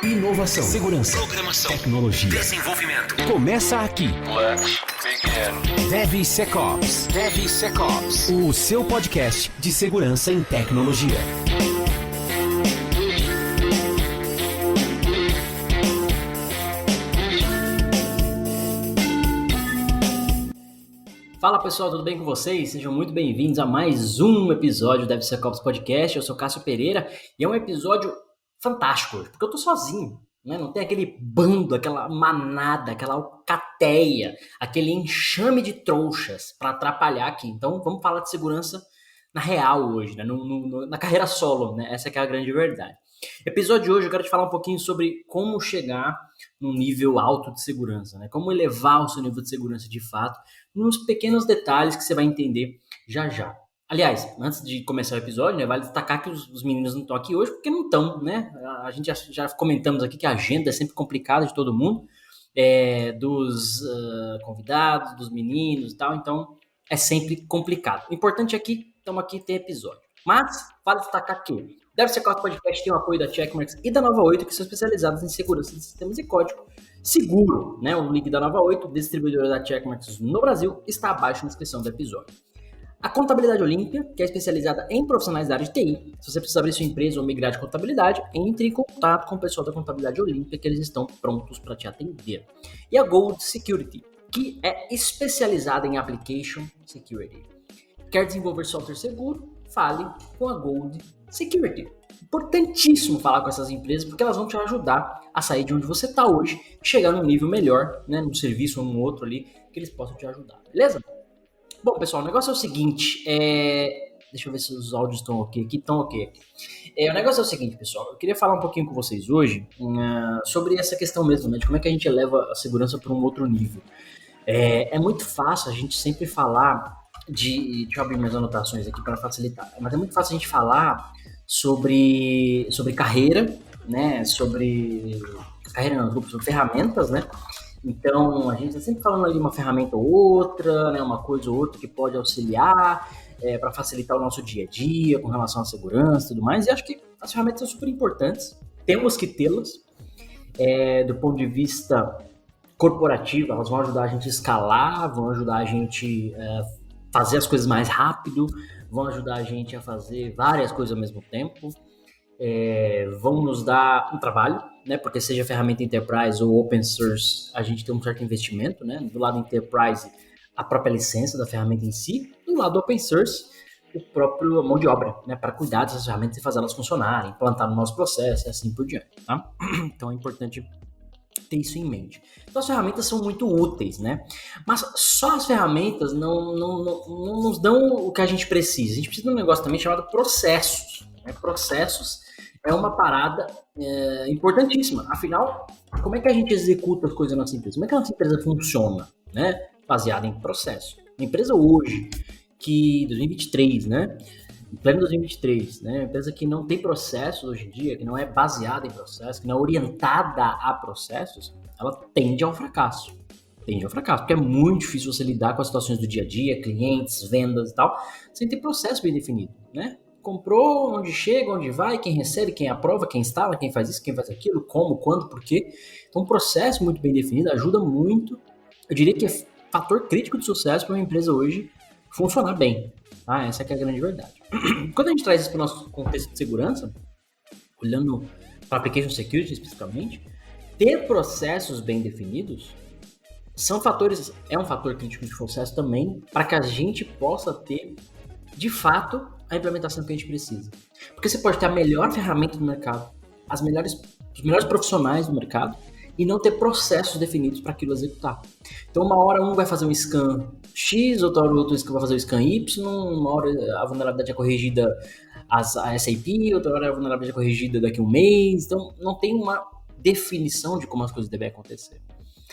Inovação, segurança, programação, tecnologia, desenvolvimento. Começa aqui. Let's begin. DevSecOps. DevSecOps. O seu podcast de segurança em tecnologia. Fala pessoal, tudo bem com vocês? Sejam muito bem-vindos a mais um episódio do DevSecOps Podcast. Eu sou Cássio Pereira e é um episódio fantástico hoje, porque eu tô sozinho, né? Não tem aquele bando, aquela manada, aquela alcateia, aquele enxame de trouxas para atrapalhar aqui. Então vamos falar de segurança na real hoje, né? Na carreira solo, né? Essa que é a grande verdade. Episódio de hoje eu quero te falar um pouquinho sobre como chegar num nível alto de segurança, né? Como elevar o seu nível de segurança de fato, nos pequenos detalhes que você vai entender já já. Aliás, antes de começar o episódio, né, vale destacar que os meninos não estão aqui hoje porque não estão, né? A gente já comentamos aqui que a agenda é sempre complicada de todo mundo, dos convidados, dos meninos e tal, então é sempre complicado. O importante é que estamos aqui tem episódio. Mas vale destacar que o DevSecOps Podcast tem o apoio da Checkmarx e da Nova 8, que são especializados em segurança de sistemas e código seguro, né? O link da Nova 8, distribuidora da Checkmarx no Brasil, está abaixo na descrição do episódio. A Contabilidade Olímpia, que é especializada em profissionais da área de TI. Se você precisar abrir sua empresa ou migrar de contabilidade, entre em contato com o pessoal da Contabilidade Olímpia, que eles estão prontos para te atender. E a Gold Security, que é especializada em Application Security. Quer desenvolver software seguro? Fale com a Gold Security. Importantíssimo falar com essas empresas, porque elas vão te ajudar a sair de onde você está hoje, chegar num nível melhor, né, num serviço ou num outro ali, que eles possam te ajudar, beleza? Bom, pessoal, o negócio é o seguinte, deixa eu ver se os áudios estão ok aqui, estão ok. O negócio é o seguinte, pessoal, eu queria falar um pouquinho com vocês hoje sobre essa questão mesmo, né, de como é que a gente eleva a segurança para um outro nível. É muito fácil a gente sempre falar deixa eu abrir minhas anotações aqui para facilitar, mas é muito fácil a gente falar sobre carreira, né, sobre ferramentas, né. Então, a gente está sempre falando ali uma ferramenta ou outra, né, uma coisa ou outra que pode auxiliar para facilitar o nosso dia a dia com relação à segurança e tudo mais. E acho que as ferramentas são super importantes, temos que tê-las. Do ponto de vista corporativo, elas vão ajudar a gente a escalar, vão ajudar a gente fazer as coisas mais rápido, vão ajudar a gente a fazer várias coisas ao mesmo tempo. Vão nos dar um trabalho, né? Porque seja ferramenta enterprise ou open source, a gente tem um certo investimento, né? Do lado enterprise, a própria licença da ferramenta em si, do lado open source, o próprio mão de obra, né? Para cuidar dessas ferramentas e fazer elas funcionarem, implantar no nosso processo e assim por diante, tá? Então é importante ter isso em mente. Então as ferramentas são muito úteis, né? Mas só as ferramentas não nos dão o que a gente precisa. A gente precisa de um negócio também chamado processos, né? Processos é uma parada importantíssima. Afinal, como é que a gente executa as coisas na nossa empresa? Como é que a nossa empresa funciona, né? Baseada em processo. Uma empresa hoje, 2023, né? Em pleno 2023, né? Uma empresa que não tem processos hoje em dia, que não é baseada em processos, que não é orientada a processos, ela tende ao fracasso. Tende ao fracasso, porque é muito difícil você lidar com as situações do dia a dia, clientes, vendas e tal, sem ter processo bem definido, né? Comprou, onde chega, onde vai, quem recebe, quem aprova, quem instala, quem faz isso, quem faz aquilo, como, quando, por quê. Então, um processo muito bem definido ajuda muito, eu diria que é fator crítico de sucesso para uma empresa hoje funcionar bem. Essa que é a grande verdade. Quando a gente traz isso para o nosso contexto de segurança, olhando para Application Security especificamente, ter processos bem definidos é um fator crítico de sucesso também para que a gente possa ter, de fato, a implementação que a gente precisa. Porque você pode ter a melhor ferramenta do mercado, os melhores profissionais do mercado, e não ter processos definidos para aquilo executar. Então, uma hora um vai fazer um scan X, outra hora outro vai fazer o scan Y, uma hora a vulnerabilidade é corrigida a SAP, outra hora a vulnerabilidade é corrigida daqui a um mês. Então, não tem uma definição de como as coisas devem acontecer.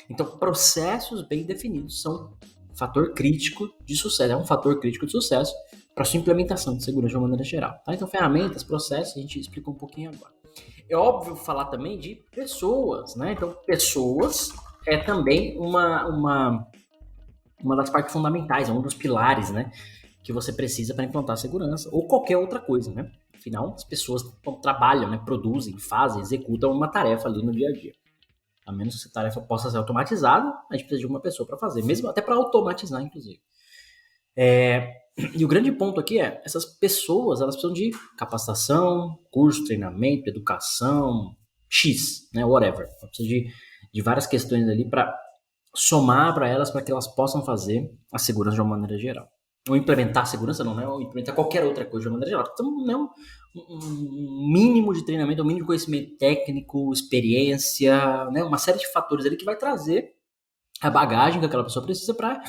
Então, processos bem definidos são um fator crítico de sucesso, é um fator crítico de sucesso para sua implementação de segurança de uma maneira geral. Tá? Então, ferramentas, processos, a gente explica um pouquinho agora. É óbvio falar também de pessoas, né? Então, pessoas é também uma das partes fundamentais, é um dos pilares, né? Que você precisa para implantar segurança ou qualquer outra coisa, né? Afinal, as pessoas trabalham, né, produzem, fazem, executam uma tarefa ali no dia a dia. A menos que essa tarefa possa ser automatizada, a gente precisa de uma pessoa para fazer, mesmo até para automatizar, inclusive. E o grande ponto aqui é, essas pessoas, elas precisam de capacitação, curso, treinamento, educação, X, né, whatever. Elas precisam de várias questões ali para somar para elas, para que elas possam fazer a segurança de uma maneira geral. Ou implementar a segurança, não, né? Ou implementar qualquer outra coisa de uma maneira geral. Então, não, um mínimo de treinamento, um mínimo de conhecimento técnico, experiência, né? Uma série de fatores ali que vai trazer a bagagem que aquela pessoa precisa para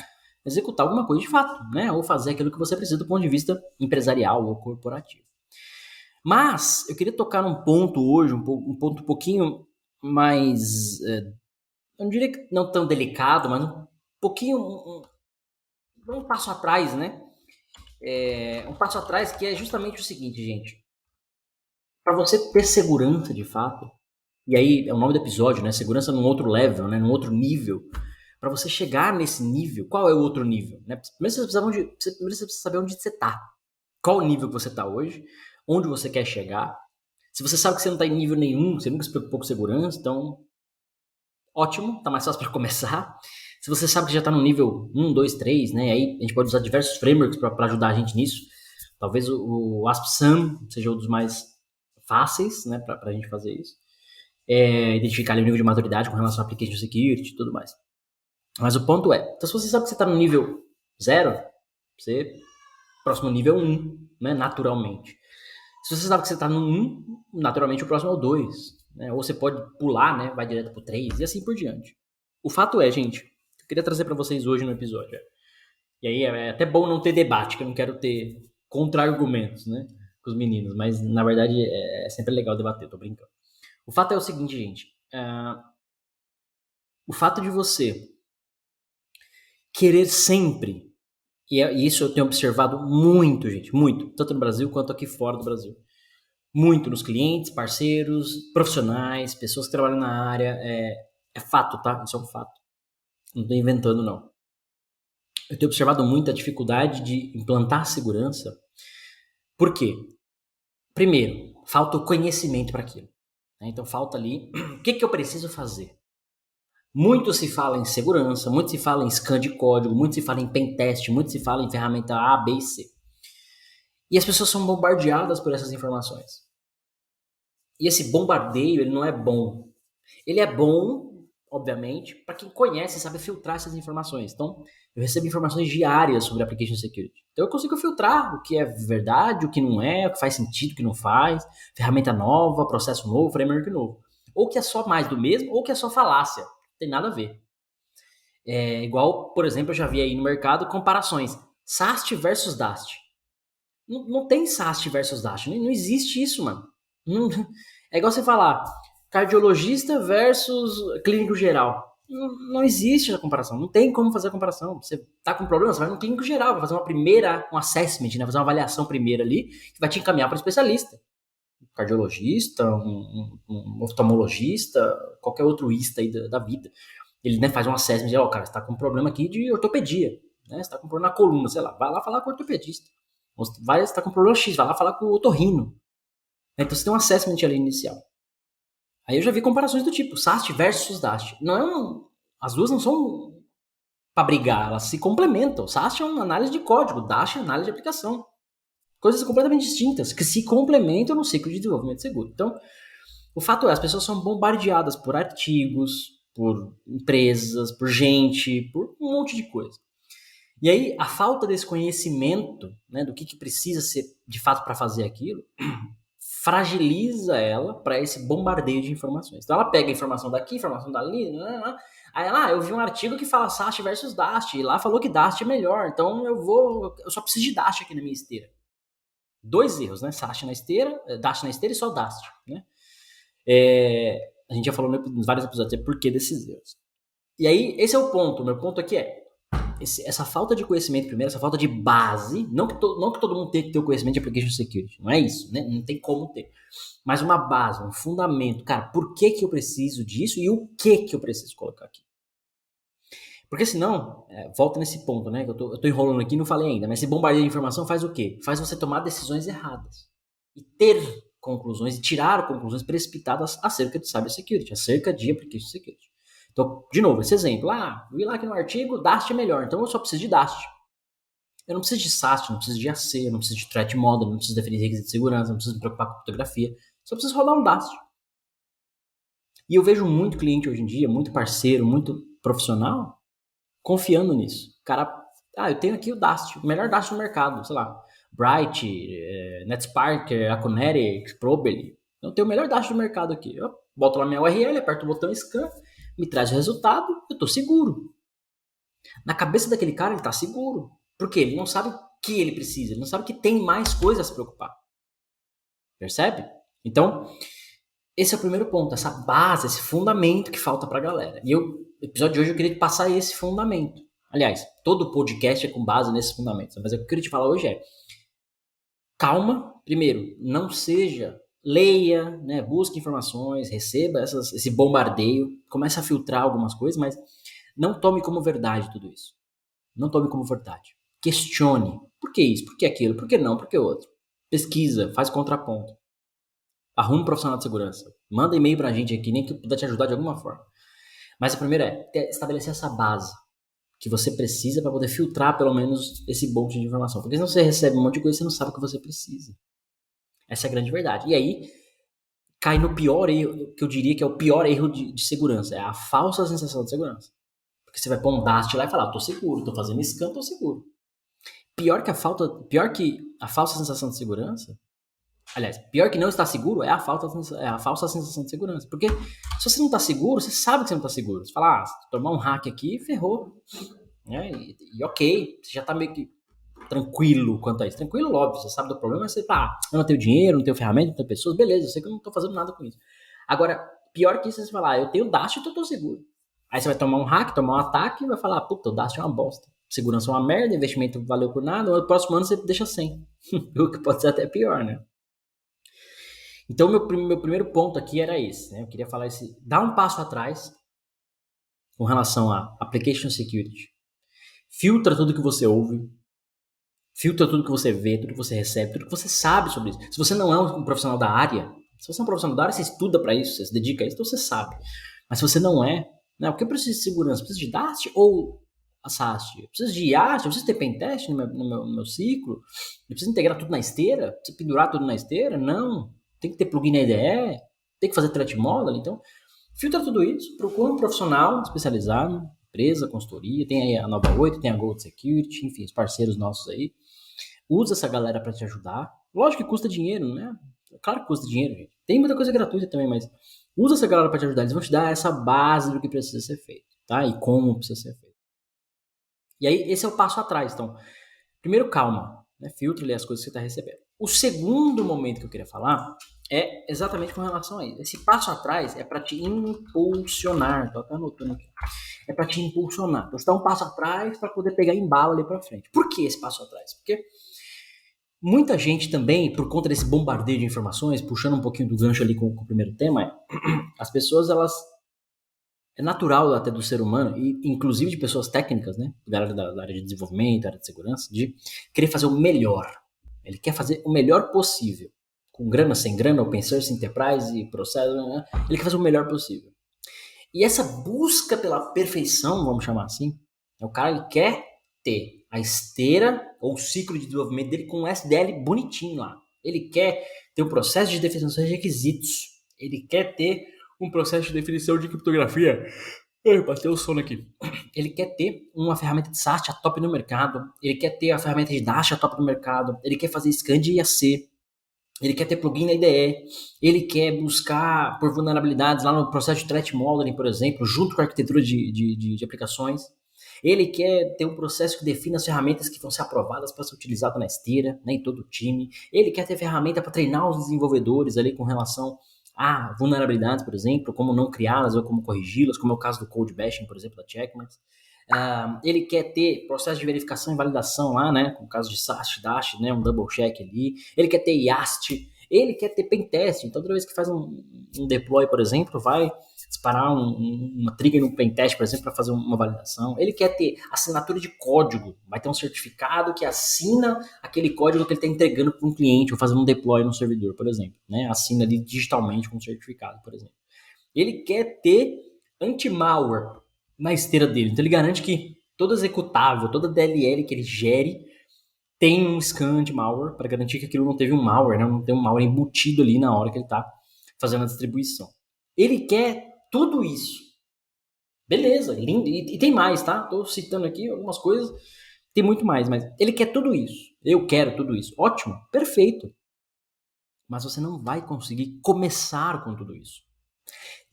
executar alguma coisa de fato, né? Ou fazer aquilo que você precisa do ponto de vista empresarial ou corporativo. Mas eu queria tocar num ponto hoje, um ponto um pouquinho mais, eu não diria que não tão delicado, mas um pouquinho, um passo atrás, né? Um passo atrás que é justamente o seguinte, gente. Para você ter segurança de fato, e aí é o nome do episódio, né? Segurança num outro level, né? Num outro nível. Para você chegar nesse nível, qual é o outro nível? Né? Primeiro você precisa saber onde você está. Qual o nível que você está hoje? Onde você quer chegar? Se você sabe que você não está em nível nenhum, você nunca se preocupou com segurança, então ótimo, tá mais fácil para começar. Se você sabe que já está no nível 1, 2, 3, né? Aí a gente pode usar diversos frameworks para ajudar a gente nisso. Talvez o ASP-SAM seja um dos mais fáceis, né, para a gente fazer isso. Identificar ali o nível de maturidade com relação à application security e tudo mais. Mas o ponto é, então se você sabe que você está no nível 0, você próximo nível 1, né, naturalmente. Se você sabe que você está no 1, naturalmente o próximo é o 2. Né, ou você pode pular, né, vai direto para o 3 e assim por diante. O fato é, gente, eu queria trazer para vocês hoje no episódio. E aí é até bom não ter debate, que eu não quero ter contra-argumentos, né, com os meninos. Mas, na verdade, é sempre legal debater, tô brincando. O fato é o seguinte, gente. O fato de você querer sempre, e isso eu tenho observado muito, gente, muito, tanto no Brasil quanto aqui fora do Brasil. Muito nos clientes, parceiros, profissionais, pessoas que trabalham na área. É fato, tá? Isso é um fato. Não tô inventando, não. Eu tenho observado muito a dificuldade de implantar segurança. Por quê? Primeiro, falta o conhecimento para aquilo. Então falta ali, o que eu preciso fazer? Muito se fala em segurança, muito se fala em scan de código, muito se fala em pentest, muito se fala em ferramenta A, B e C. E as pessoas são bombardeadas por essas informações. E esse bombardeio, ele não é bom. Ele é bom, obviamente, para quem conhece e sabe filtrar essas informações. Então, eu recebo informações diárias sobre application security. Então, eu consigo filtrar o que é verdade, o que não é, o que faz sentido, o que não faz, ferramenta nova, processo novo, framework novo. Ou que é só mais do mesmo, ou que é só falácia. Não tem nada a ver. Igual, por exemplo, eu já vi aí no mercado comparações. SAST versus DAST. Não tem SAST versus DAST. Não existe isso, mano. É igual você falar cardiologista versus clínico geral. Não existe a comparação. Não tem como fazer a comparação. Você tá com problema, você vai no clínico geral, vai fazer um assessment, né? Fazer uma avaliação primeira ali, que vai te encaminhar para o especialista. Cardiologista, um oftalmologista, qualquer outro ista aí da vida. Ele, né, faz um assessment e diz, cara, você tá com um problema aqui de ortopedia. Né? Você tá com um problema na coluna, sei lá. Vai lá falar com o ortopedista. Você tá com um problema X, vai lá falar com o otorrino. Então você tem um assessment ali inicial. Aí eu já vi comparações do tipo SAST versus DAST. As duas não são para brigar, elas se complementam. SAST é uma análise de código, DAST é análise de aplicação. Coisas completamente distintas, que se complementam no ciclo de desenvolvimento seguro. Então, o fato é, as pessoas são bombardeadas por artigos, por empresas, por gente, por um monte de coisa. E aí, a falta desse conhecimento, né, do que precisa ser de fato para fazer aquilo, fragiliza ela para esse bombardeio de informações. Então ela pega a informação daqui, informação dali, aí ela, eu vi um artigo que fala SAST versus DAST, e lá falou que DAST é melhor, então eu só preciso de DAST aqui na minha esteira. 2 erros, né? SAST na esteira, DAST na esteira e só DAST, né? A gente já falou em vários episódios por que desses erros. E aí, esse é o ponto. O meu ponto aqui essa falta de conhecimento primeiro, essa falta de base, não que todo mundo tenha que ter o conhecimento de application security, não é isso, né? Não tem como ter, mas uma base, um fundamento, cara, por que eu preciso disso e o que eu preciso colocar aqui? Porque senão, volta nesse ponto, né, que eu tô enrolando aqui e não falei ainda, mas esse bombardeio de informação faz o quê? Faz você tomar decisões erradas. e ter conclusões e tirar conclusões precipitadas acerca de cybersecurity, acerca de application security. Então, de novo, esse exemplo. Vi lá que no artigo Dast é melhor, então eu só preciso de Dast. Eu não preciso de SAST, não preciso de AC, não preciso de threat model, não preciso definir requisitos de segurança, não preciso me preocupar com criptografia. Só preciso rodar um Dast. E eu vejo muito cliente hoje em dia, muito parceiro, muito profissional, confiando nisso. O cara, eu tenho aqui o Dast, o melhor Dast do mercado, sei lá, Bright, NetSpark, Aconetic, Proberly. Eu tenho o melhor Dast do mercado aqui. Eu boto lá minha URL, aperto o botão scan, me traz o resultado, eu tô seguro. Na cabeça daquele cara, ele tá seguro. Porque ele não sabe o que ele precisa, ele não sabe que tem mais coisas a se preocupar. Percebe? Então, esse é o primeiro ponto, essa base, esse fundamento que falta pra galera. E no episódio de hoje eu queria te passar esse fundamento. Aliás, todo podcast é com base nesses fundamentos, mas o que eu queria te falar hoje é: calma, primeiro, não seja, leia, né, busque informações, receba esse bombardeio, comece a filtrar algumas coisas, mas não tome como verdade tudo isso. Não tome como verdade. Questione. Por que isso? Por que aquilo? Por que não? Por que outro? Pesquisa, faz contraponto. Arruma um profissional de segurança. Manda e-mail pra gente aqui, nem que puder te ajudar de alguma forma. Mas a primeira é estabelecer essa base que você precisa para poder filtrar pelo menos esse monte de informação. Porque senão você recebe um monte de coisa e você não sabe o que você precisa. Essa é a grande verdade. E aí, cai no pior erro, que eu diria que é o pior erro de segurança. É a falsa sensação de segurança. Porque você vai pôr um Dast lá e falar, tô seguro, tô fazendo scan, tô seguro. Pior que a falsa sensação de segurança, aliás, pior que não estar seguro é a falsa sensação de segurança. Porque se você não está seguro, você sabe que você não está seguro. Você fala, se tomar um hack aqui, ferrou. Né? E ok, você já está meio que tranquilo quanto a isso. Tranquilo, óbvio, você sabe do problema, mas você eu não tenho dinheiro, não tenho ferramenta, não tenho pessoas, beleza, eu sei que eu não estou fazendo nada com isso. Agora, pior que isso é você falar, eu tenho Dast e eu estou seguro. Aí você vai tomar um hack, tomar um ataque e vai falar, puta, o Dast é uma bosta. Segurança é uma merda, investimento valeu por nada, no próximo ano você deixa sem. O que pode ser até pior, né? Então, meu primeiro ponto aqui era esse, né? Eu queria falar dá um passo atrás com relação a application security. Filtra tudo que você ouve, filtra tudo que você vê, tudo que você recebe, tudo que você sabe sobre isso. Se você não é um profissional da área, se você é um profissional da área, você estuda para isso, você se dedica a isso, então você sabe. Mas se você não é, né? O que eu preciso de segurança? Eu preciso de Dast ou a SAST? Eu preciso de IAST? Eu preciso ter pentest no meu ciclo? Eu preciso integrar tudo na esteira? Preciso pendurar tudo na esteira? Não. Tem que ter plugin na IDE, tem que fazer threat model, então filtra tudo isso, procura um profissional especializado, empresa, consultoria, tem aí a Nova 8, tem a Gold Security, enfim, os parceiros nossos aí, usa essa galera para te ajudar, lógico que custa dinheiro, né? Claro que custa dinheiro, gente, tem muita coisa gratuita também, mas usa essa galera para te ajudar, eles vão te dar essa base do que precisa ser feito, tá? E como precisa ser feito. E aí, esse é o passo atrás, então, primeiro calma, né? Filtra ali as coisas que você está recebendo. O segundo momento que eu queria falar é exatamente com relação a isso. Esse passo atrás é para te impulsionar. Estou até anotando aqui. É para te impulsionar. Então, você dá um passo atrás para poder pegar embalo ali para frente. Por que esse passo atrás? Porque muita gente também, por conta desse bombardeio de informações, puxando um pouquinho do gancho ali com o primeiro tema, as pessoas, elas... É natural até do ser humano, e inclusive de pessoas técnicas, né? Galera da área de desenvolvimento, da área de segurança, de querer fazer o melhor. Ele quer fazer o melhor possível. Com grana, sem grana, open source, enterprise, processo, né? Ele quer fazer o melhor possível. E essa busca pela perfeição, vamos chamar assim, o cara ele quer ter a esteira ou o ciclo de desenvolvimento dele com um SDL bonitinho lá. Ele quer ter um processo de definição de requisitos. Ele quer ter um processo de definição de criptografia. Bateu o sono aqui. Ele quer ter uma ferramenta de SAST a top no mercado. Ele quer ter a ferramenta de Dash a top no mercado. Ele quer fazer scan de IAC. Ele quer ter plugin na IDE. Ele quer buscar por vulnerabilidades lá no processo de threat modeling, por exemplo, junto com a arquitetura de aplicações. Ele quer ter um processo que defina as ferramentas que vão ser aprovadas para ser utilizadas na esteira, né, em todo o time. Ele quer ter ferramenta para treinar os desenvolvedores ali com relação a vulnerabilidades, por exemplo, como não criá-las ou como corrigi-las, como é o caso do code bashing, por exemplo, da Checkmate. Ele quer ter processo de verificação e validação lá, né, com o caso de SAST, Dash, né, um double check ali. Ele quer ter IAST, Ele quer ter pentest, então toda vez que faz um deploy, por exemplo, vai disparar uma trigger no pentest, por exemplo, para fazer uma validação. Ele quer ter assinatura de código, vai ter um certificado que assina aquele código que ele está entregando para um cliente ou fazendo um deploy no servidor, por exemplo, né? Assina ali digitalmente com um certificado, por exemplo. Ele quer ter anti-malware na esteira dele, então ele garante que todo executável, toda DLL que ele gere tem um scan anti-malware para garantir que aquilo não teve um malware, né? Não tem um malware embutido ali na hora que ele está fazendo a distribuição. Ele quer tudo isso. Beleza, lindo. E tem mais, tá? Tô citando aqui algumas coisas. Tem muito mais, mas ele quer tudo isso. Eu quero tudo isso. Ótimo, perfeito. Mas você não vai conseguir começar com tudo isso.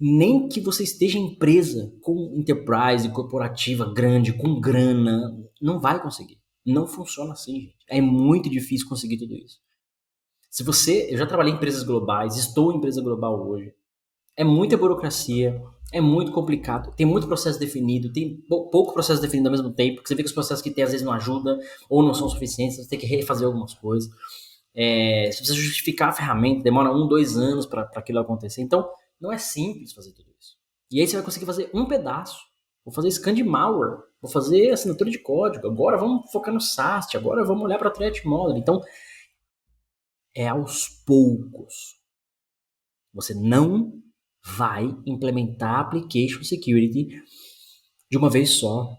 Nem que você esteja em empresa com enterprise, corporativa, grande, com grana, não vai conseguir. Não funciona assim, gente. É muito difícil conseguir tudo isso. Eu já trabalhei em empresas globais, estou em empresa global hoje. É muita burocracia, é muito complicado, tem muito processo definido, tem pouco processo definido ao mesmo tempo, porque você vê que os processos que tem às vezes não ajudam ou não são suficientes, você tem que refazer algumas coisas. Se você justificar a ferramenta, demora 1-2 anos para aquilo acontecer. Então, não é simples fazer tudo isso. E aí você vai conseguir fazer um pedaço. Vou fazer scan de malware, vou fazer assinatura de código, agora vamos focar no SAST, agora vamos olhar para threat model. Então, é aos poucos. Você não vai implementar application security de uma vez só.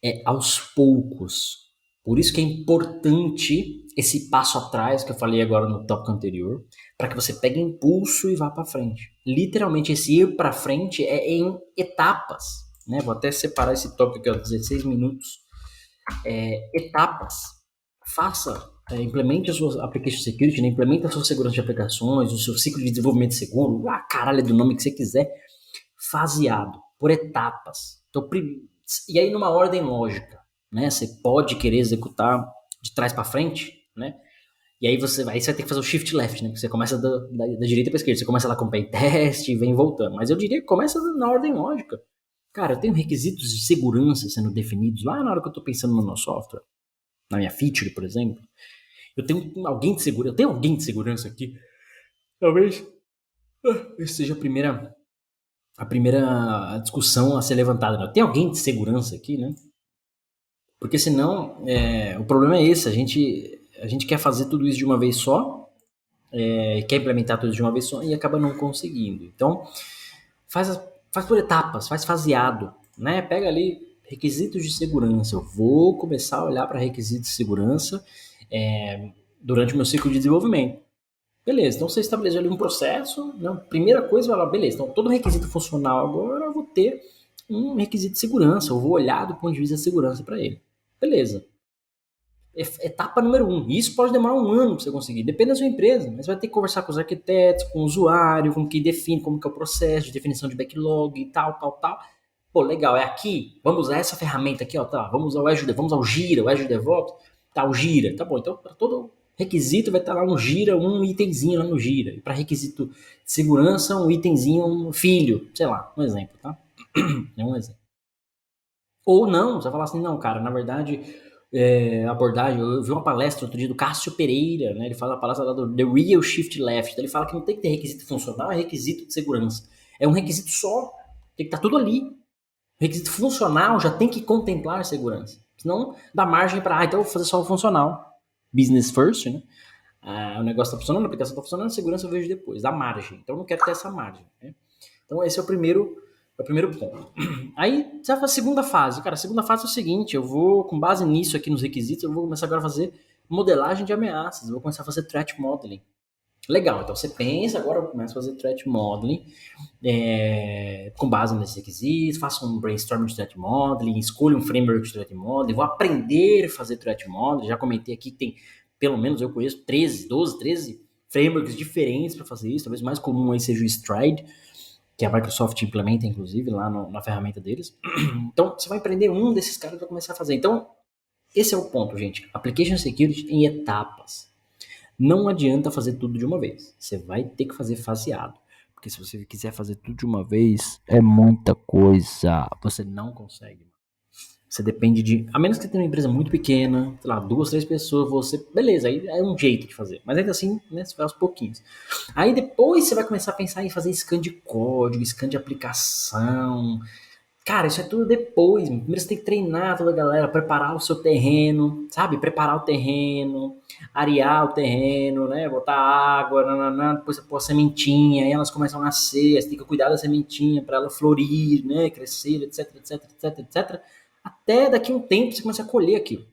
É aos poucos. Por isso que é importante esse passo atrás que eu falei agora no tópico anterior, para que você pegue impulso e vá para frente. Literalmente, esse ir para frente é em etapas. Né? Vou até separar esse tópico aqui, ó, 16 minutos. Etapas. Implemente a sua application security, né? Implemente a sua segurança de aplicações, o seu ciclo de desenvolvimento seguro, caralho do nome que você quiser, faseado, por etapas. Então, e aí numa ordem lógica, né? Você pode querer executar de trás para frente, né? E aí você vai ter que fazer o shift left, né? Porque você começa da direita para esquerda, você começa lá com o pen test e vem voltando. Mas eu diria que começa na ordem lógica. Cara, eu tenho requisitos de segurança sendo definidos lá na hora que eu estou pensando no meu software, na minha feature, por exemplo. Eu tenho alguém de segurança aqui. Talvez essa seja a primeira discussão a ser levantada. Né? Tem alguém de segurança aqui, né? Porque senão, o problema é esse. A gente quer fazer tudo isso de uma vez só, quer implementar tudo de uma vez só e acaba não conseguindo. Então, faz por etapas, faz faseado, né? Pega ali requisitos de segurança. Eu vou começar a olhar para requisitos de segurança durante o meu ciclo de desenvolvimento. Beleza, então você estabeleceu ali um processo, né? Primeira coisa, vai lá, beleza, então todo requisito funcional agora eu vou ter um requisito de segurança, eu vou olhar do ponto de vista de segurança para ele. Beleza. Etapa número 1. Isso pode demorar 1 ano para você conseguir, depende da sua empresa, mas você vai ter que conversar com os arquitetos, com o usuário, com quem define, como que é o processo de definição de backlog e tal. Pô, legal, é aqui, vamos usar essa ferramenta aqui, ó, tá, vamos usar o Gira, o Azure DevOps, tá, o Gira, tá bom, então para todo requisito vai estar lá no Gira, um itemzinho lá no Gira, e para requisito de segurança, um itemzinho, um filho, sei lá, um exemplo, tá? É um exemplo. Ou não, você vai falar assim, não, cara, na verdade, abordagem, eu vi uma palestra outro dia do Cássio Pereira, né, ele fala a palestra lá do The Real Shift Left, então ele fala que não tem que ter requisito funcional, é requisito de segurança. É um requisito só, tem que estar tudo ali. O requisito funcional já tem que contemplar a segurança. Senão dá margem para, então eu vou fazer só o funcional. Business first, né? O negócio está funcionando, a aplicação está funcionando, a segurança eu vejo depois. Dá margem. Então eu não quero ter essa margem. Né? Então esse é o primeiro ponto. Aí você vai fazer a segunda fase. Cara, a segunda fase é o seguinte, eu vou, com base nisso aqui nos requisitos, eu vou começar agora a fazer modelagem de ameaças. Eu vou começar a fazer threat modeling. Legal, então você pensa, agora eu começo a fazer threat modeling com base nesses requisitos, faço um brainstorm de threat modeling, escolho um framework de threat modeling, vou aprender a fazer threat modeling, já comentei aqui que tem, pelo menos eu conheço 13 frameworks diferentes para fazer isso, talvez o mais comum aí seja o Stride, que a Microsoft implementa, inclusive, lá na ferramenta deles. Então, você vai aprender um desses caras para começar a fazer. Então, esse é o ponto, gente. Application Security em etapas. Não adianta fazer tudo de uma vez. Você vai ter que fazer faseado. Porque se você quiser fazer tudo de uma vez, é muita coisa. Você não consegue. Você depende de... A menos que você tenha uma empresa muito pequena, sei lá, 2, 3 pessoas, você... Beleza, aí é um jeito de fazer. Mas ainda assim, né, você vai aos pouquinhos. Aí depois você vai começar a pensar em fazer scan de código, scan de aplicação. Cara, isso é tudo depois. Primeiro você tem que treinar toda a galera, preparar o seu terreno, sabe? Preparar o terreno, arear o terreno, né? Botar água, nananã, depois você pôr a sementinha, aí elas começam a nascer, você tem que cuidar da sementinha para ela florir, né? Crescer, etc, etc, etc, etc. Até daqui a um tempo você começa a colher aquilo.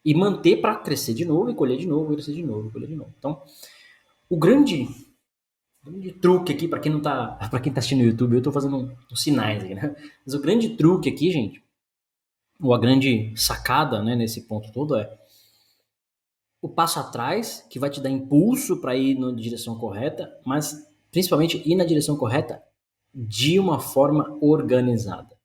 E manter para crescer de novo, e colher de novo, crescer de novo, colher de novo. Então, o grande truque aqui, para quem não tá, para quem tá assistindo no YouTube, eu tô fazendo uns sinais aqui, né? Mas o grande truque aqui, gente, ou a grande sacada, né, nesse ponto todo é o passo atrás, que vai te dar impulso para ir na direção correta, mas principalmente ir na direção correta de uma forma organizada.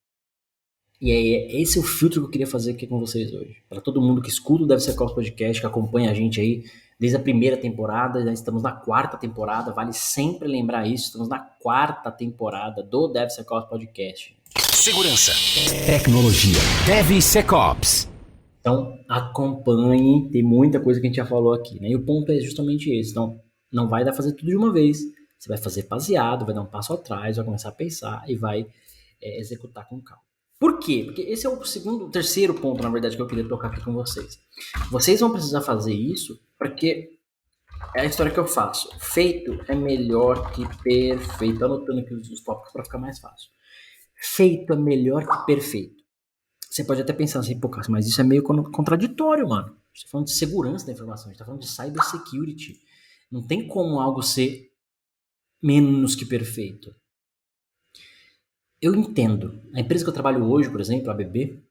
E é esse o filtro que eu queria fazer aqui com vocês hoje. Para todo mundo que escuta o DevSecOps Podcast, que acompanha a gente aí desde a primeira temporada, já estamos na 4ª temporada, vale sempre lembrar isso, estamos na 4ª temporada do DevSecOps Podcast. Segurança, tecnologia, DevSecOps. Então, acompanhe, tem muita coisa que a gente já falou aqui, né? E o ponto é justamente esse. Então, não vai dar pra fazer tudo de uma vez. Você vai fazer baseado, vai dar um passo atrás, vai começar a pensar e vai executar com calma. Por quê? Porque esse é o terceiro ponto, na verdade, que eu queria tocar aqui com vocês. Vocês vão precisar fazer isso porque é a história que eu faço. Feito é melhor que perfeito. Tô anotando aqui os tópicos para ficar mais fácil. Feito é melhor que perfeito. Você pode até pensar assim, pô, Cássio, mas isso é meio contraditório, mano. A gente tá falando de segurança da informação, a gente tá falando de cybersecurity. Não tem como algo ser menos que perfeito. Eu entendo. A empresa que eu trabalho hoje, por exemplo, a ABB,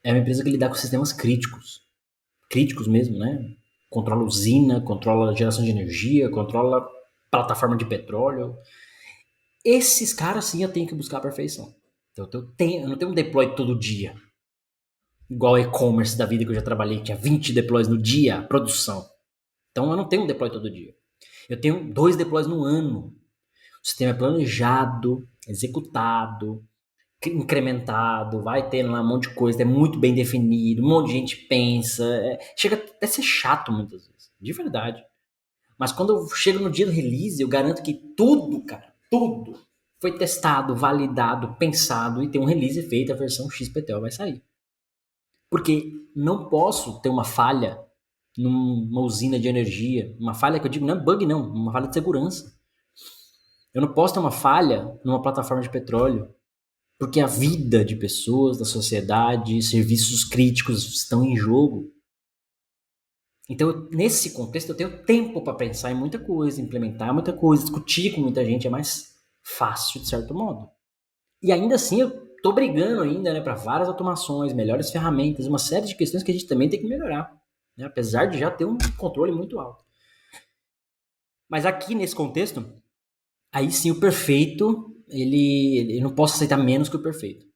é uma empresa que lida com sistemas críticos. Críticos mesmo, né? Controla usina, controla geração de energia, controla plataforma de petróleo. Esses caras, sim, eu tenho que buscar a perfeição. Então, eu não tenho um deploy todo dia. Igual e-commerce da vida que eu já trabalhei, tinha 20 deploys no dia, produção. Então eu não tenho um deploy todo dia. Eu tenho 2 deploys no ano. O sistema é planejado, executado, incrementado, vai tendo lá um monte de coisa, é muito bem definido, um monte de gente pensa. Chega até a ser chato muitas vezes, de verdade. Mas quando eu chego no dia do release, eu garanto que tudo, cara, tudo foi testado, validado, pensado e tem um release feito, a versão XPTO vai sair. Porque não posso ter uma falha numa usina de energia. Uma falha que eu digo não é bug não, uma falha de segurança. Eu não posso ter uma falha numa plataforma de petróleo. Porque a vida de pessoas, da sociedade, serviços críticos estão em jogo. Então, nesse contexto, eu tenho tempo para pensar em muita coisa, implementar muita coisa, discutir com muita gente é mais fácil, de certo modo. E ainda assim, eu tô brigando ainda, né, para várias automações, melhores ferramentas, uma série de questões que a gente também tem que melhorar, né, apesar de já ter um controle muito alto. Mas aqui nesse contexto, aí sim o perfeito, ele não posso aceitar menos que o perfeito.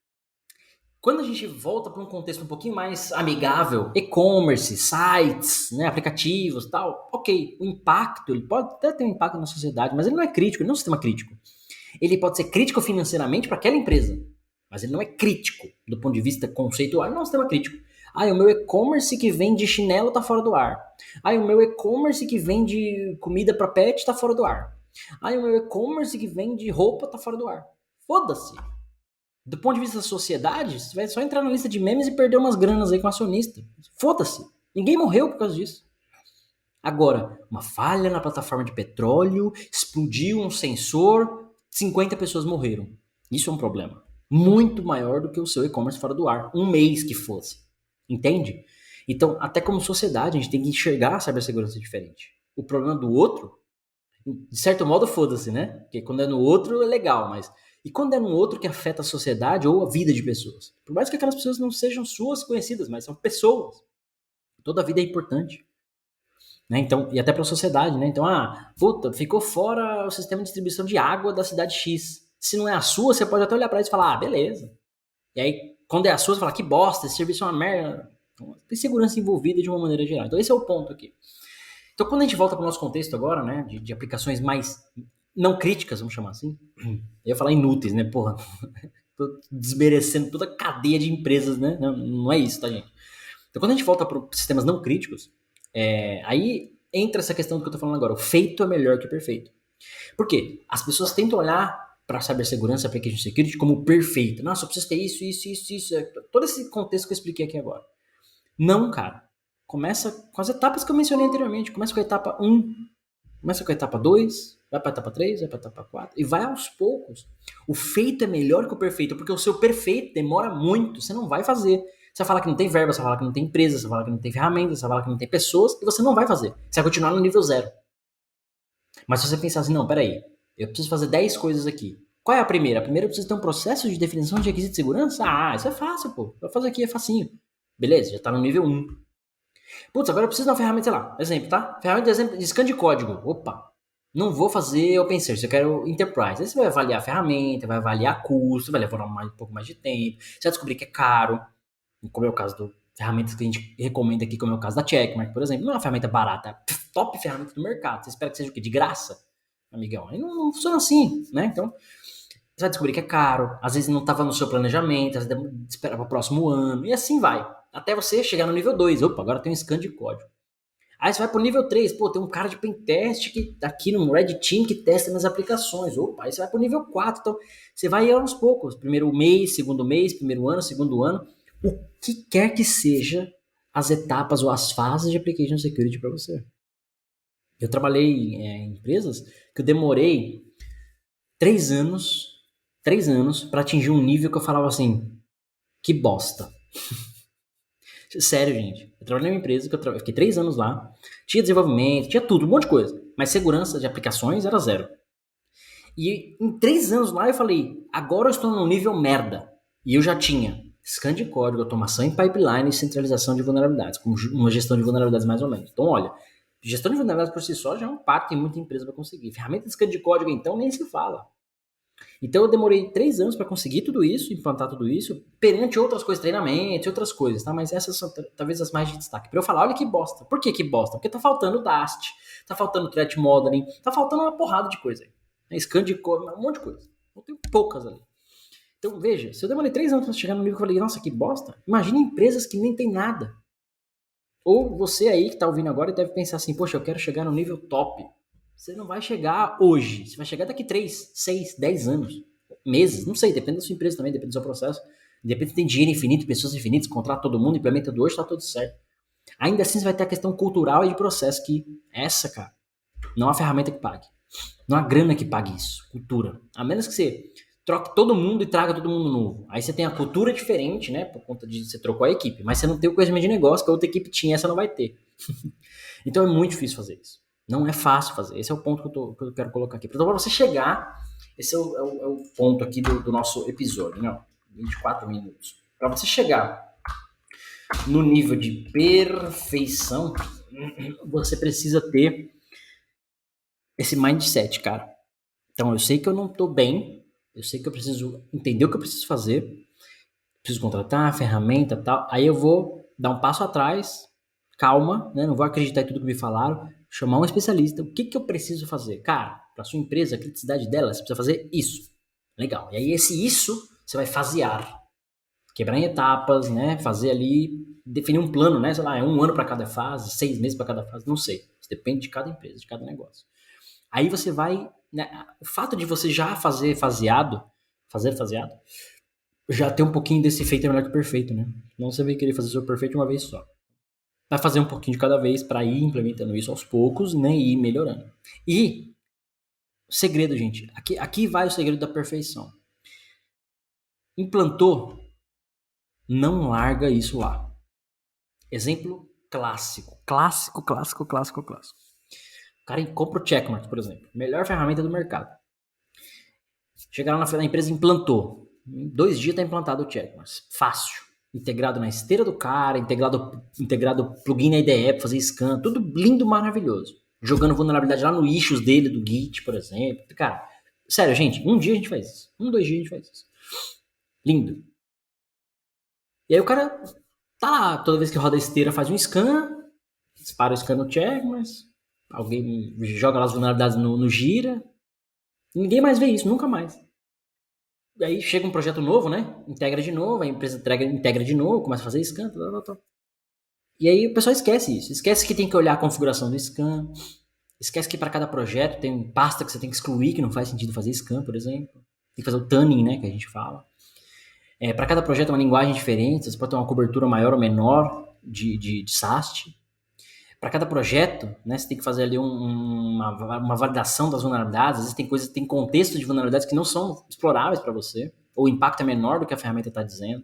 Quando a gente volta para um contexto um pouquinho mais amigável, e-commerce, sites, né, aplicativos, tal, ok, o impacto, ele pode até ter um impacto na sociedade, mas ele não é crítico, ele não é um sistema crítico. Ele pode ser crítico financeiramente para aquela empresa, mas ele não é crítico do ponto de vista conceitual, ele não é um sistema crítico. Ah, o meu e-commerce que vende chinelo tá fora do ar. Ah, o meu e-commerce que vende comida para pet tá fora do ar. Ah, o meu e-commerce que vende roupa tá fora do ar. Foda-se. Do ponto de vista da sociedade, você vai só entrar na lista de memes e perder umas granas aí com acionista. Foda-se. Ninguém morreu por causa disso. Agora, uma falha na plataforma de petróleo, explodiu um sensor, 50 pessoas morreram. Isso é um problema. Muito maior do que o seu e-commerce fora do ar. Um mês que fosse. Entende? Então, até como sociedade, a gente tem que enxergar a cibersegurança diferente. O problema do outro, de certo modo, foda-se, né? Porque quando é no outro é legal, mas... E quando é no outro que afeta a sociedade ou a vida de pessoas? Por mais que aquelas pessoas não sejam suas conhecidas, mas são pessoas. Toda a vida é importante. Né? Então, e até para a sociedade, né? Então, puta, ficou fora o sistema de distribuição de água da cidade X. Se não é a sua, você pode até olhar para isso e falar, beleza. E aí, quando é a sua, você fala, que bosta, esse serviço é uma merda. Então, tem segurança envolvida de uma maneira geral. Então, esse é o ponto aqui. Então, quando a gente volta para o nosso contexto agora, né, de aplicações mais não críticas, vamos chamar assim, eu ia falar inúteis, né, porra, tô desmerecendo toda a cadeia de empresas, né? Não é isso, tá, gente? Então, quando a gente volta para sistemas não críticos, aí entra essa questão do que eu tô falando agora. O feito é melhor que o perfeito. Por quê? As pessoas tentam olhar para a cibersegurança, application security, como perfeito. Nossa, eu preciso ter isso. Todo esse contexto que eu expliquei aqui agora. Não, cara. Começa com as etapas que eu mencionei anteriormente. Começa com a etapa 1, começa com a etapa 2, vai para a etapa 3, vai para a etapa 4, e vai aos poucos. O feito é melhor que o perfeito, porque o seu perfeito demora muito, você não vai fazer. Você vai falar que não tem verba, você vai falar que não tem empresa, você vai falar que não tem ferramentas, você vai falar que não tem pessoas, e você não vai fazer. Você vai continuar no nível 0. Mas se você pensar assim, não, peraí, eu preciso fazer 10 coisas aqui. Qual é a primeira? A primeira eu preciso ter um processo de definição de requisito de segurança? Ah, isso é fácil, pô. Vai fazer aqui, é facinho. Beleza, já tá no nível 1. Putz, agora eu preciso de uma ferramenta, sei lá, exemplo, tá? Ferramenta de exemplo de scan de código. Opa, não vou fazer open source, eu quero enterprise. Aí você vai avaliar a ferramenta, vai avaliar custo, vai levar um pouco mais de tempo. Você vai descobrir que é caro, como é o caso do ferramentas que a gente recomenda aqui, como é o caso da Checkmark, por exemplo. Não é uma ferramenta barata, é top ferramenta do mercado. Você espera que seja o quê? De graça? Amigão, aí não funciona assim, né? Então, você vai descobrir que é caro, às vezes não estava no seu planejamento, às vezes espera para o próximo ano, e assim vai. Até você chegar no nível 2. Opa, agora tem um scan de código. Aí você vai pro nível 3. Pô, tem um cara de pentest que tá aqui no Red Team que testa minhas aplicações. Opa, aí você vai pro nível 4. Então, você vai aos poucos. Primeiro mês, primeiro ano, segundo ano. O que quer que seja as etapas ou as fases de Application Security para você. Eu trabalhei em empresas que eu demorei 3 anos para atingir um nível que eu falava assim, que bosta. Sério, gente. Eu trabalhei numa empresa que eu fiquei 3 anos lá. Tinha desenvolvimento, tinha tudo, um monte de coisa. Mas segurança de aplicações era 0. E em 3 anos lá eu falei, agora eu estou no nível merda. E eu já tinha scan de código, automação em pipeline e centralização de vulnerabilidades, com uma gestão de vulnerabilidades mais ou menos. Então, olha, gestão de vulnerabilidades por si só já é um passo que muita empresa vai conseguir. Ferramenta de scan de código, então, nem se fala. Então eu demorei 3 anos para conseguir tudo isso, implantar tudo isso, perante outras coisas, treinamentos e outras coisas, tá? Mas essas são talvez as mais de destaque. Para eu falar, olha que bosta. Por que bosta? Porque tá faltando DAST, tá faltando Threat Modeling, tá faltando uma porrada de coisa aí. Scan de código, um monte de coisa. Eu tenho poucas ali. Então veja, se eu demorei 3 anos para chegar no nível que eu falei, nossa, que bosta, imagine empresas que nem tem nada. Ou você aí que tá ouvindo agora e deve pensar assim, poxa, eu quero chegar no nível top. Você não vai chegar hoje, você vai chegar daqui 3, 6, 10 anos, meses, não sei, depende da sua empresa também, depende do seu processo, depende se tem dinheiro infinito, pessoas infinitas, contrata todo mundo, implementa tudo hoje, tá tudo certo. Ainda assim você vai ter a questão cultural e de processo que essa, cara, não há ferramenta que pague. Não há grana que pague isso, cultura. A menos que você troque todo mundo e traga todo mundo novo. Aí você tem a cultura diferente, né, por conta de você trocou a equipe, mas você não tem o conhecimento de negócio que a outra equipe tinha, essa não vai ter. Então é muito difícil fazer isso. Não é fácil fazer. Esse é o ponto que eu quero colocar aqui. Então, para você chegar, esse é o ponto aqui do nosso episódio, né? 24 minutos. Para você chegar no nível de perfeição, você precisa ter esse mindset, cara. Então, eu sei que eu não tô bem, eu sei que eu preciso entender o que eu preciso fazer, preciso contratar a ferramenta e tal, aí eu vou dar um passo atrás, calma, né? Não vou acreditar em tudo que me falaram, chamar um especialista. O que eu preciso fazer? Cara, para sua empresa, a criticidade dela, você precisa fazer isso. Legal. E aí esse isso, você vai fasear. Quebrar em etapas, né? Fazer ali, definir um plano, né? Sei lá, é 1 ano para cada fase, 6 meses para cada fase, não sei. Isso depende de cada empresa, de cada negócio. Aí você vai, né? O fato de você já fazer faseado, já tem um pouquinho desse feito é melhor que perfeito, né? Não você vai querer fazer o seu perfeito uma vez só. Vai fazer um pouquinho de cada vez para ir implementando isso aos poucos, né, e ir melhorando. E segredo, gente, aqui vai o segredo da perfeição. Implantou, não larga isso lá. Exemplo clássico. O cara compra o Checkmark, por exemplo, melhor ferramenta do mercado. Chegaram na empresa e implantou. Em 2 dias está implantado o Checkmark. Fácil. Integrado na esteira do cara, integrado plugin na IDE para fazer scan, tudo lindo, maravilhoso. Jogando vulnerabilidade lá no issues dele, do Git, por exemplo. Cara, sério, gente, 1 dia a gente faz isso. 1, 2 dias a gente faz isso. Lindo. E aí o cara tá lá, toda vez que roda a esteira faz um scan, dispara o scan no Checkmark, alguém joga lá as vulnerabilidades no Gira, ninguém mais vê isso, nunca mais. Aí chega um projeto novo, né? Integra de novo, a empresa integra de novo, começa a fazer scan, tal. E aí o pessoal esquece isso. Esquece que tem que olhar a configuração do scan. Esquece que para cada projeto tem pasta que você tem que excluir, que não faz sentido fazer scan, por exemplo. Tem que fazer o tuning, né, que a gente fala. Para cada projeto é uma linguagem diferente, você pode ter uma cobertura maior ou menor de SAST. Para cada projeto, né, você tem que fazer ali uma validação das vulnerabilidades. Às vezes tem contexto de vulnerabilidades que não são exploráveis para você, ou o impacto é menor do que a ferramenta está dizendo.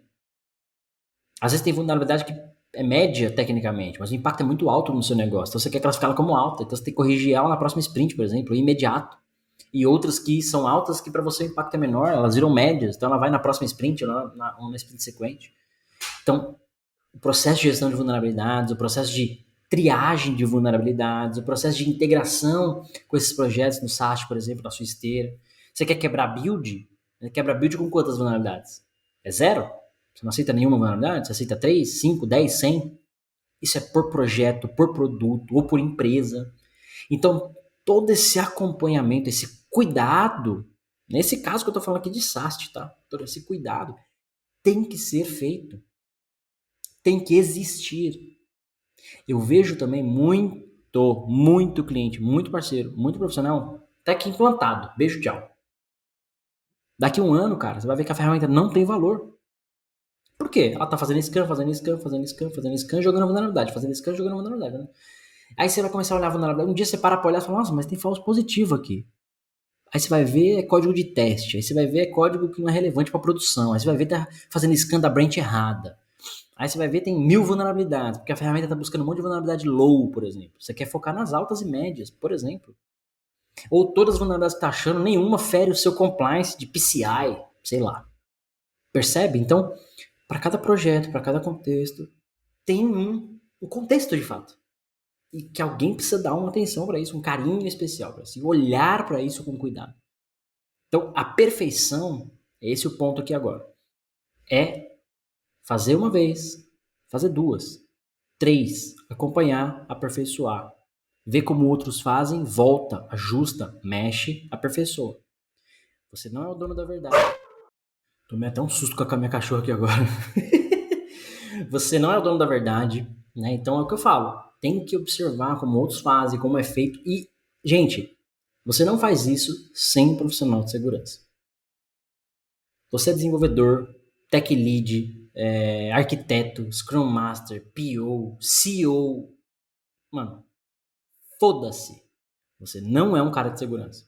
Às vezes tem vulnerabilidade que é média tecnicamente, mas o impacto é muito alto no seu negócio. Então você quer classificá-la como alta, então você tem que corrigir ela na próxima sprint, por exemplo, imediato. E outras que são altas que para você o impacto é menor, elas viram médias, então ela vai na próxima sprint ou na sprint sequente. Então, o processo de gestão de vulnerabilidades, o processo de triagem de vulnerabilidades, o processo de integração com esses projetos no SAST, por exemplo, na sua esteira. Você quer quebrar build? Quebra build com quantas vulnerabilidades? É 0? Você não aceita nenhuma vulnerabilidade? Você aceita 3, 5, 10, 100? Isso é por projeto, por produto ou por empresa. Então, todo esse acompanhamento, esse cuidado, nesse caso que eu estou falando aqui de SAST, tá? Todo esse cuidado tem que ser feito. Tem que existir. Eu vejo também muito cliente, muito parceiro, muito profissional, até que implantado. Beijo, tchau. Daqui a um ano, cara, você vai ver que a ferramenta não tem valor. Por quê? Ela tá fazendo scan, jogando vulnerabilidade, fazendo scan, jogando vulnerabilidade. Né? Aí você vai começar a olhar a vulnerabilidade. Um dia você para pra olhar e fala, nossa, mas tem falso positivo aqui. Aí você vai ver é código de teste. Aí você vai ver é código que não é relevante para produção. Aí você vai ver tá fazendo scan da branch errada. Aí você vai ver tem 1000 vulnerabilidades, porque a ferramenta está buscando um monte de vulnerabilidade low, por exemplo. Você quer focar nas altas e médias, por exemplo. Ou todas as vulnerabilidades que está achando, nenhuma fere o seu compliance de PCI, sei lá. Percebe? Então, para cada projeto, para cada contexto, tem um contexto de fato. E que alguém precisa dar uma atenção para isso, um carinho especial para isso, e olhar para isso com cuidado. Então, a perfeição, esse é o ponto aqui agora, é fazer uma vez, fazer 2, 3, acompanhar, aperfeiçoar. Ver como outros fazem, volta, ajusta, mexe, aperfeiçoa. Você não é o dono da verdade. Tomei até um susto com a minha cachorra aqui agora. Você não é o dono da verdade, né? Então é o que eu falo. Tem que observar como outros fazem, como é feito. E, gente, você não faz isso sem um profissional de segurança. Você é desenvolvedor, tech lead, arquiteto, Scrum Master, PO, CEO. Mano, foda-se. Você não é um cara de segurança.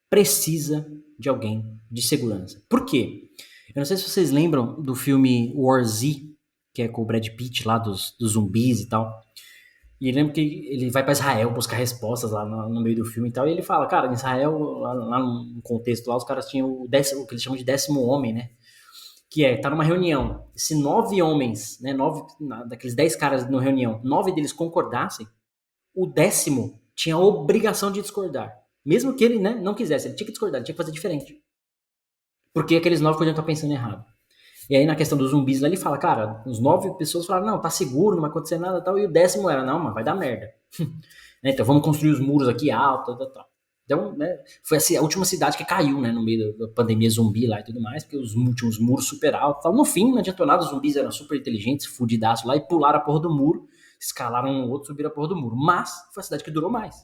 Precisa de alguém de segurança. Por quê? Eu não sei se vocês lembram do filme War Z, que é com o Brad Pitt lá dos zumbis e tal. E eu lembro que ele vai para Israel buscar respostas lá no meio do filme e tal. E ele fala, cara, em Israel, lá no contexto lá, os caras tinham o que eles chamam de 10º homem, né? Que tá numa reunião. Se 9 homens, né, 9 daqueles 10 caras na reunião, 9 deles concordassem, o 10º tinha a obrigação de discordar. Mesmo que ele, né, não quisesse, ele tinha que discordar, ele tinha que fazer diferente. Porque aqueles 9 podiam estar pensando errado. E aí na questão dos zumbis lá, ele fala, cara, os 9 pessoas falaram, não, tá seguro, não vai acontecer nada e tal, e o 10º era, não, mas vai dar merda. Então vamos construir os muros aqui alto, tal. Então, né, foi assim, a última cidade que caiu, né, no meio da pandemia zumbi lá e tudo mais, porque tinha uns muros super altos e tal. No fim, não adiantou nada, os zumbis eram super inteligentes, fudidaço lá, e pularam a porra do muro, escalaram um no outro, subiram a porra do muro. Mas foi a cidade que durou mais.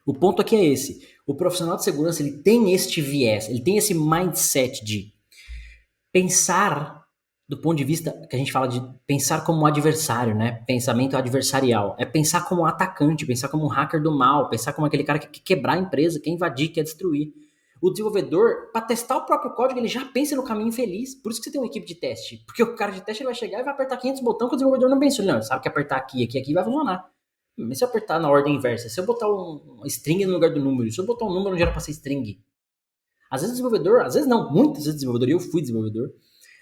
O ponto aqui é esse. O profissional de segurança, ele tem este viés, ele tem esse mindset de pensar do ponto de vista que a gente fala de pensar como um adversário, né? Pensamento adversarial. É pensar como um atacante, pensar como um hacker do mal, pensar como aquele cara que quer quebrar a empresa, quer invadir, quer destruir. O desenvolvedor, para testar o próprio código, ele já pensa no caminho feliz. Por isso que você tem uma equipe de teste. Porque o cara de teste ele vai chegar e vai apertar 500 botões que o desenvolvedor não pensou. Não, ele sabe que apertar aqui vai funcionar. Mas se eu apertar na ordem inversa, se eu botar uma string no lugar do número, se eu botar um número onde era para ser string. Às vezes o desenvolvedor, às vezes não, muitas vezes desenvolvedor, e eu fui desenvolvedor,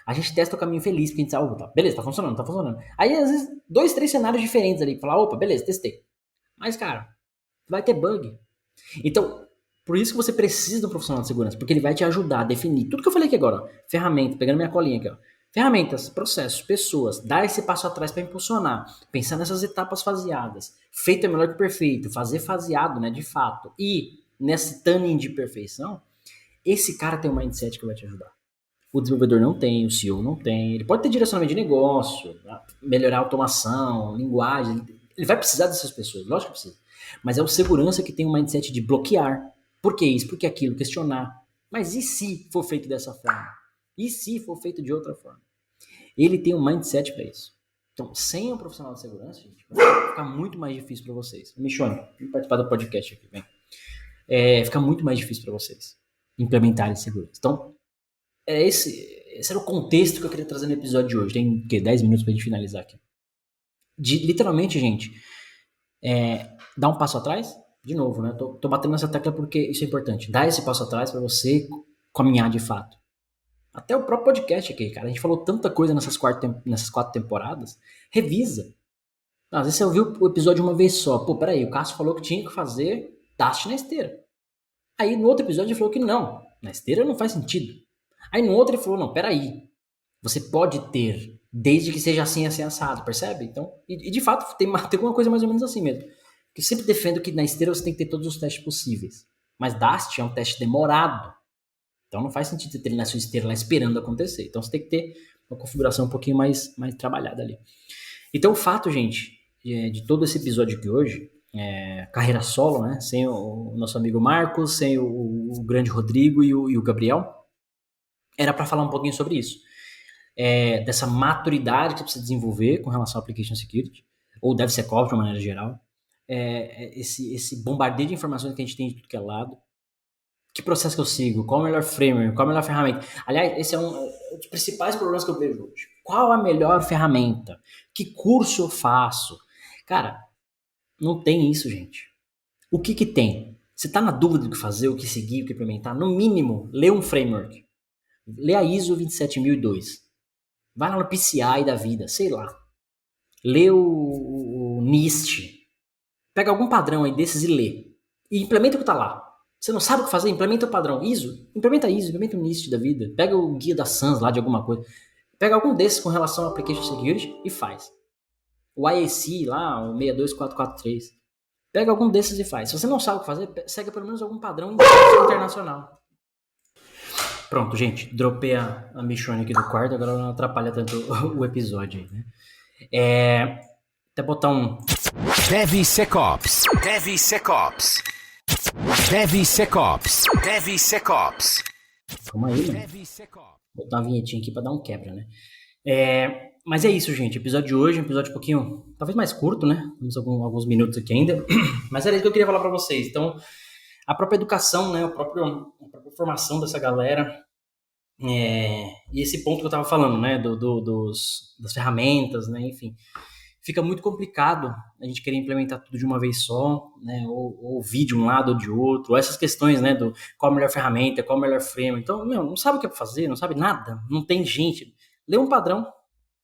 a gente testa o caminho feliz, porque a gente sabe, tá, beleza, tá funcionando. Aí, às vezes, 2, 3 cenários diferentes ali, falar, opa, beleza, testei. Mas, cara, vai ter bug. Então, por isso que você precisa de um profissional de segurança, porque ele vai te ajudar a definir tudo que eu falei aqui agora, ó, ferramenta, pegando minha colinha aqui, ó. Ferramentas, processos, pessoas, dar esse passo atrás para impulsionar, pensar nessas etapas faseadas, feito é melhor que perfeito, fazer faseado, né, de fato, e nesse tuning de perfeição, Esse cara tem um mindset que vai te ajudar. O desenvolvedor não tem, o CEO não tem. Ele pode ter direcionamento de negócio, melhorar a automação, linguagem. Ele vai precisar dessas pessoas, lógico que precisa. Mas é o segurança que tem um mindset de bloquear. Por que isso? Por que aquilo? Questionar. Mas e se for feito dessa forma? E se for feito de outra forma? Ele tem um mindset para isso. Então, sem um profissional de segurança, gente, vai ficar muito mais difícil para vocês. Michone, vem participar do podcast aqui, vem. Fica muito mais difícil para vocês implementarem segurança. Então, esse era o contexto que eu queria trazer no episódio de hoje. Tem, 10 minutos pra gente finalizar aqui. Literalmente, gente, dar um passo atrás, de novo, né? Tô batendo nessa tecla porque isso é importante. Dar esse passo atrás para você caminhar de fato. Até o próprio podcast aqui, cara. A gente falou tanta coisa nessas 4 temporadas. Revisa. Às vezes você ouviu o episódio uma vez só. Pô, peraí, o Cássio falou que tinha que fazer Dast na esteira. Aí no outro episódio ele falou que não. Na esteira não faz sentido. Aí no outro ele falou, não, peraí. Você pode ter, desde que seja assim assado, percebe? Então, e de fato tem uma coisa mais ou menos assim mesmo. Eu sempre defendo que na esteira você tem que ter todos os testes possíveis. Mas Dast é um teste demorado. Então não faz sentido você ter ele na sua esteira lá esperando acontecer. Então você tem que ter uma configuração um pouquinho mais trabalhada ali. Então o fato, gente, de todo esse episódio de hoje, carreira solo, né? Sem o nosso amigo Marcos, sem o grande Rodrigo e o Gabriel, era para falar um pouquinho sobre isso. Dessa maturidade que você precisa desenvolver com relação ao Application Security, ou DevSecOps de uma maneira geral. Esse bombardeio de informações que a gente tem de tudo que é lado. Que processo que eu sigo? Qual é o melhor framework? Qual é a melhor ferramenta? Aliás, esse é um dos principais problemas que eu vejo hoje. Qual a melhor ferramenta? Que curso eu faço? Cara, não tem isso, gente. O que tem? Você tá na dúvida do que fazer, o que seguir, o que implementar? No mínimo, lê um framework. Lê a ISO 27002. Vai lá no PCI da vida, sei lá. Lê o NIST. Pega algum padrão aí desses e lê. E implementa o que tá lá. Você não sabe o que fazer? Implementa o padrão ISO. Implementa o NIST da vida. Pega o guia da SANS lá de alguma coisa. Pega algum desses com relação ao Application Security e faz. O IAC lá, o 62443. Pega algum desses e faz. Se você não sabe o que fazer, segue pelo menos algum padrão internacional. Pronto, gente. Dropei a Michone aqui do quarto. Agora não atrapalha tanto o episódio aí, né? Até botar um... DevSecOps. DevSecOps. DevSecOps. DevSecOps. Calma aí, mano. Botar uma vinhetinha aqui pra dar um quebra, né? Mas é isso, gente. O episódio de hoje é um episódio um pouquinho, talvez mais curto, né? Temos alguns minutos aqui ainda. Mas era isso que eu queria falar pra vocês. Então, a própria educação, né? A própria formação dessa galera. E esse ponto que eu tava falando, né? Das ferramentas, né? Enfim. Fica muito complicado a gente querer implementar tudo de uma vez só, né? Ou ouvir de um lado ou de outro. Ou essas questões, né? Qual a melhor ferramenta, qual o melhor framework. Então, não sabe o que é pra fazer, não sabe nada. Não tem gente. Lê um padrão.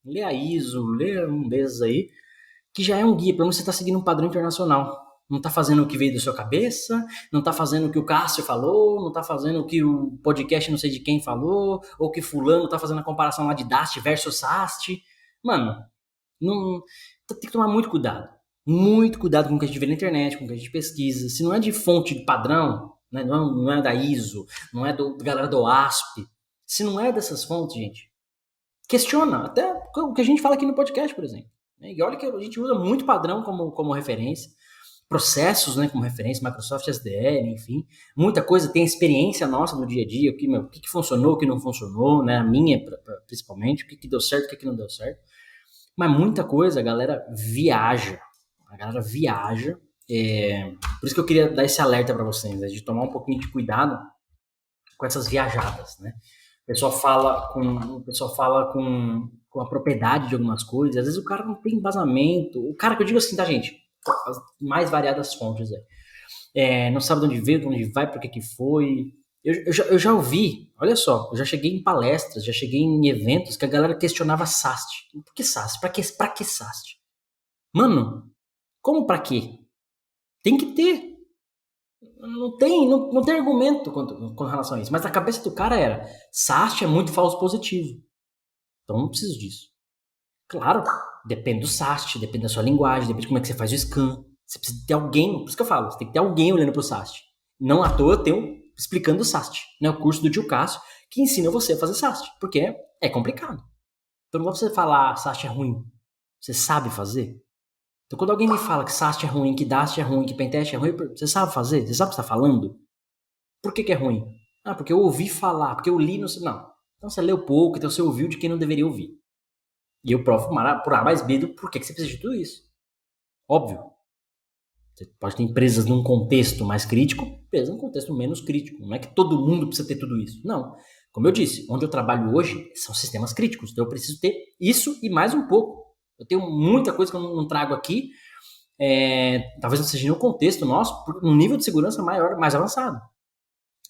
Lê a ISO, lê um desses aí, que já é um guia, pelo menos você está seguindo um padrão internacional. Não está fazendo o que veio da sua cabeça, não está fazendo o que o Cássio falou, não está fazendo o que o podcast não sei de quem falou, ou que fulano está fazendo a comparação lá de Dast versus SAST. Mano, tem que tomar muito cuidado. Muito cuidado com o que a gente vê na internet, com o que a gente pesquisa. Se não é de fonte de padrão, né, não é da ISO, não é do galera do OASP, se não é dessas fontes, gente, questiona, até o que a gente fala aqui no podcast, por exemplo. E olha que a gente usa muito padrão como referência, processos, né, como referência, Microsoft SDL, enfim. Muita coisa tem experiência nossa no dia a dia, o que funcionou, o que não funcionou, né, a minha principalmente, o que deu certo, o que não deu certo. Mas muita coisa a galera viaja. Por isso que eu queria dar esse alerta para vocês, né, de tomar um pouquinho de cuidado com essas viajadas, né. O pessoal fala com a propriedade de algumas coisas. Às vezes o cara não tem embasamento. O cara que eu digo assim, tá, gente? As mais variadas fontes aí. Não sabe de onde veio, de onde vai, por que foi. Eu já ouvi, olha só, eu já cheguei em palestras, já cheguei em eventos que a galera questionava SAST. Por que SAST? Pra que SAST? Mano, como pra quê? Tem que ter. Não tem argumento com relação a isso. Mas a cabeça do cara era, SAST é muito falso positivo. Então não preciso disso. Claro, depende do SAST, depende da sua linguagem, depende de como é que você faz o scan. Você precisa ter alguém, por isso que eu falo, você tem que ter alguém olhando pro SAST. Não à toa tem explicando o SAST, né? O curso do tio Cássio, que ensina você a fazer SAST, porque é complicado. Então não dá pra você falar SAST é ruim. Você sabe fazer? Então quando alguém me fala que SAST é ruim, que DAST é ruim, que Pentest é ruim, você sabe fazer? Você sabe o que você tá falando? Por que é ruim? Ah, porque eu ouvi falar, porque eu li no... Não. Então você leu pouco, então você ouviu de quem não deveria ouvir. E eu provo por A mais B do porquê que você precisa de tudo isso. Óbvio. Você pode ter empresas num contexto mais crítico, empresas num contexto menos crítico. Não é que todo mundo precisa ter tudo isso. Não. Como eu disse, onde eu trabalho hoje são sistemas críticos. Então eu preciso ter isso e mais um pouco. Eu tenho muita coisa que eu não trago aqui. Talvez não seja no contexto nosso, por um nível de segurança maior, mais avançado.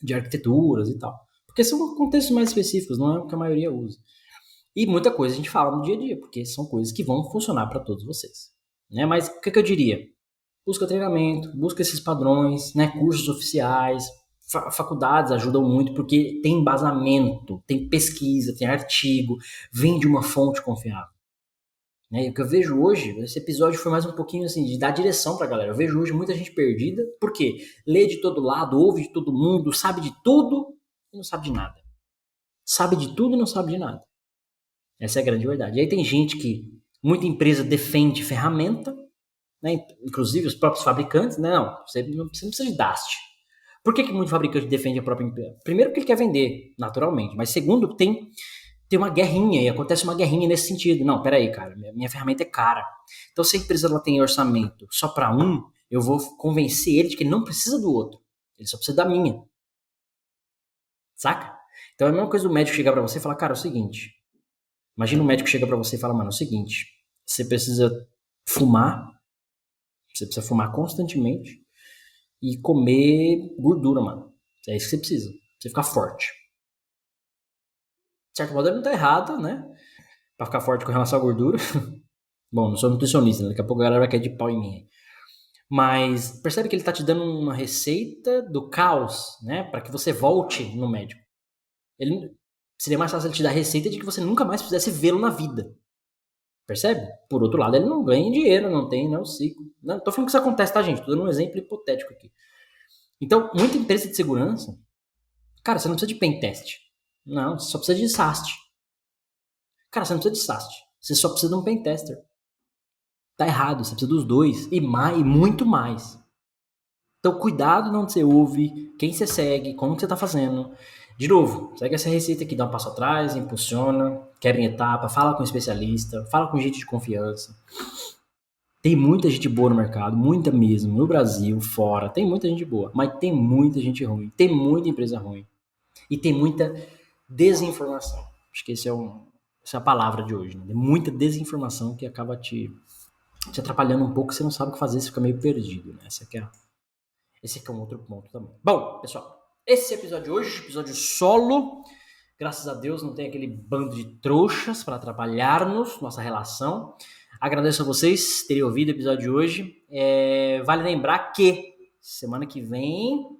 De arquiteturas e tal. Porque são contextos mais específicos, não é o que a maioria usa. E muita coisa a gente fala no dia a dia, porque são coisas que vão funcionar para todos vocês. Né? Mas o que eu diria? Busca treinamento, busca esses padrões, né? Cursos oficiais, faculdades ajudam muito porque tem embasamento, tem pesquisa, tem artigo, vem de uma fonte confiável. Né? E o que eu vejo hoje, esse episódio foi mais um pouquinho assim, de dar direção pra galera. Eu vejo hoje muita gente perdida, porque lê de todo lado, ouve de todo mundo, sabe de tudo e não sabe de nada. Sabe de tudo e não sabe de nada. Essa é a grande verdade. E aí tem gente que, muita empresa defende ferramenta, né? Inclusive os próprios fabricantes, né? Não, você não precisa de DAST. Por que muito fabricante defende a própria empresa? Primeiro porque ele quer vender, naturalmente. Mas segundo, tem uma guerrinha, e acontece uma guerrinha nesse sentido. Não, peraí, cara, minha ferramenta é cara. Então se a empresa ela tem orçamento só para um, eu vou convencer ele de que ele não precisa do outro. Ele só precisa da minha. Saca? Então é a mesma coisa do médico chegar para você e falar, cara, é o seguinte... Imagina um médico chega pra você e fala, mano, é o seguinte, você precisa fumar constantemente e comer gordura, mano. É isso que você precisa, pra você ficar forte. De certo modo ele não tá errado, né? Pra ficar forte com relação à gordura. Bom, não sou nutricionista, né? Daqui a pouco a galera vai cair de pau em mim. Mas percebe que ele tá te dando uma receita do caos, né? Pra que você volte no médico. Seria mais fácil ele te dar a receita de que você nunca mais pudesse vê-lo na vida. Percebe? Por outro lado, ele não ganha dinheiro, não tem, não, ciclo. Não tô falando que isso acontece, tá, gente? Tô dando um exemplo hipotético aqui. Então, muita empresa de segurança, cara, você não precisa de pentest. Não, você só precisa de SAST. Cara, você não precisa de SAST. Você só precisa de um pentester. Tá errado, você precisa dos dois. E muito mais. Então, cuidado onde você ouve, quem você segue, como que você tá fazendo. De novo, segue essa receita aqui, dá um passo atrás, impulsiona, quebra em etapa, fala com um especialista, fala com gente de confiança. Tem muita gente boa no mercado, muita mesmo, no Brasil, fora, tem muita gente boa, mas tem muita gente ruim, tem muita empresa ruim e tem muita desinformação. Acho que essa é a palavra de hoje, né? Tem muita desinformação que acaba te atrapalhando um pouco, você não sabe o que fazer, você fica meio perdido, né? Esse aqui é um outro ponto também. Bom, pessoal, esse episódio de hoje, episódio solo, graças a Deus não tem aquele bando de trouxas para atrapalhar-nos, nossa relação. Agradeço a vocês terem ouvido o episódio de hoje. Vale lembrar que semana que vem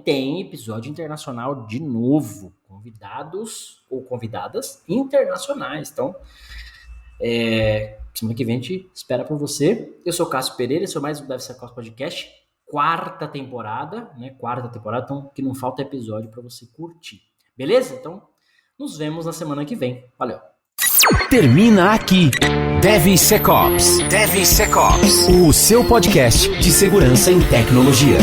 tem episódio internacional de novo. Convidados ou convidadas internacionais. Então, semana que vem a gente espera por você. Eu sou o Cássio Pereira, sou mais um DevSecOps Podcast. Quarta temporada, então que não falta episódio para você curtir. Beleza? Então, nos vemos na semana que vem. Valeu! Termina aqui DevSecOps, o seu podcast de segurança em tecnologia.